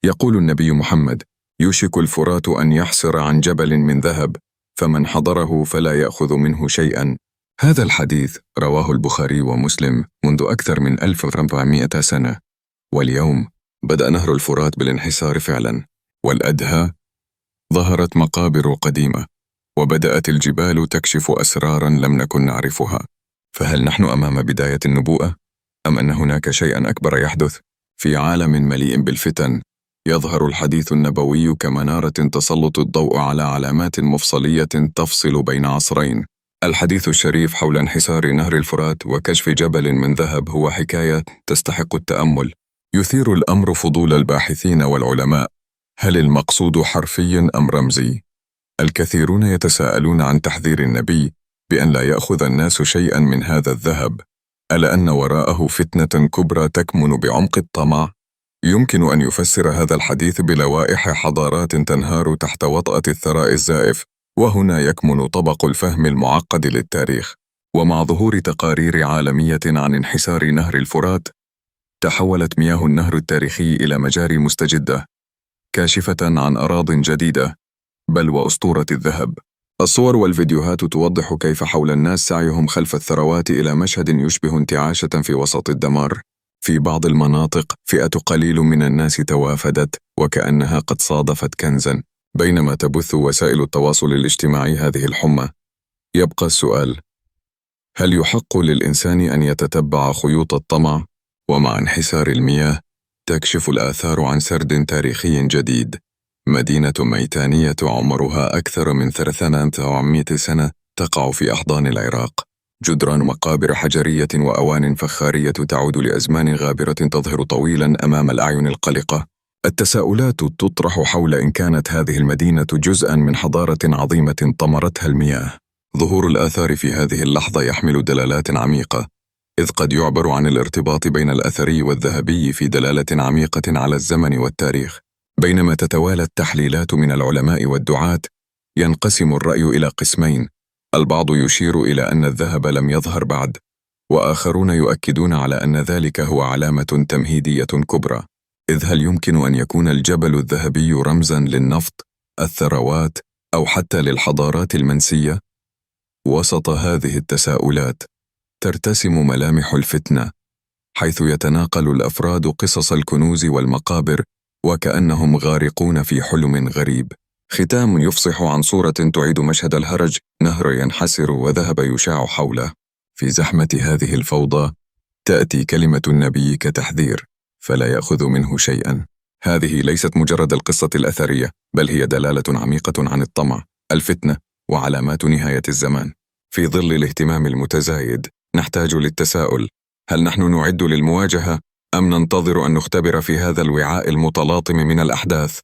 يقول النبي محمد: يوشك الفرات أن يحصر عن جبل من ذهب، فمن حضره فلا يأخذ منه شيئا. هذا الحديث رواه البخاري ومسلم منذ أكثر من 1400 سنة، واليوم بدأ نهر الفرات بالانحسار فعلا، والأدهى ظهرت مقابر قديمة، وبدأت الجبال تكشف أسرارا لم نكن نعرفها. فهل نحن أمام بداية النبوءة؟ أم أن هناك شيئا أكبر يحدث؟ في عالم مليء بالفتن، يظهر الحديث النبوي كمنارة تسلط الضوء على علامات مفصلية تفصل بين عصرين. الحديث الشريف حول انحسار نهر الفرات وكشف جبل من ذهب هو حكاية تستحق التأمل. يثير الأمر فضول الباحثين والعلماء: هل المقصود حرفي أم رمزي؟ الكثيرون يتساءلون عن تحذير النبي بأن لا يأخذ الناس شيئا من هذا الذهب، ألا أن وراءه فتنة كبرى تكمن بعمق الطمع؟ يمكن أن يفسر هذا الحديث بلوائح حضارات تنهار تحت وطأة الثراء الزائف، وهنا يكمن طبق الفهم المعقد للتاريخ. ومع ظهور تقارير عالمية عن انحسار نهر الفرات، تحولت مياه النهر التاريخي إلى مجاري مستجدة، كاشفة عن أراضٍ جديدة، بل وأسطورة الذهب. الصور والفيديوهات توضح كيف حول الناس سعيهم خلف الثروات إلى مشهد يشبه انتعاشة في وسط الدمار. في بعض المناطق فئة قليل من الناس توافدت وكأنها قد صادفت كنزاً، بينما تبث وسائل التواصل الاجتماعي هذه الحمى. يبقى السؤال: هل يحق للإنسان أن يتتبع خيوط الطمع؟ ومع انحسار المياه تكشف الآثار عن سرد تاريخي جديد. مدينة ميتانية عمرها أكثر من 300 سنة تقع في أحضان العراق، جدران مقابر حجرية وأوان فخارية تعود لأزمان غابرة تظهر طويلا أمام الأعين القلقة. التساؤلات تطرح حول إن كانت هذه المدينة جزءا من حضارة عظيمة طمرتها المياه. ظهور الآثار في هذه اللحظة يحمل دلالات عميقة، إذ قد يعبر عن الارتباط بين الأثري والذهبي في دلالة عميقة على الزمن والتاريخ. بينما تتوالى التحليلات من العلماء والدعاة، ينقسم الرأي إلى قسمين: البعض يشير إلى أن الذهب لم يظهر بعد، وآخرون يؤكدون على أن ذلك هو علامة تمهيدية كبرى. إذ هل يمكن أن يكون الجبل الذهبي رمزاً للنفط، الثروات، أو حتى للحضارات المنسية؟ وسط هذه التساؤلات ترتسم ملامح الفتنة، حيث يتناقل الأفراد قصص الكنوز والمقابر وكأنهم غارقون في حلم غريب. ختام يفصح عن صورة تعيد مشهد الهرج: نهر ينحسر وذهب يشاع حوله. في زحمة هذه الفوضى تأتي كلمة النبي كتحذير: فلا يأخذ منه شيئا. هذه ليست مجرد القصة الأثرية، بل هي دلالة عميقة عن الطمع، الفتنة، وعلامات نهاية الزمان. في ظل الاهتمام المتزايد نحتاج للتساؤل: هل نحن نعد للمواجهة أم ننتظر أن نختبر في هذا الوعاء المتلاطم من الأحداث؟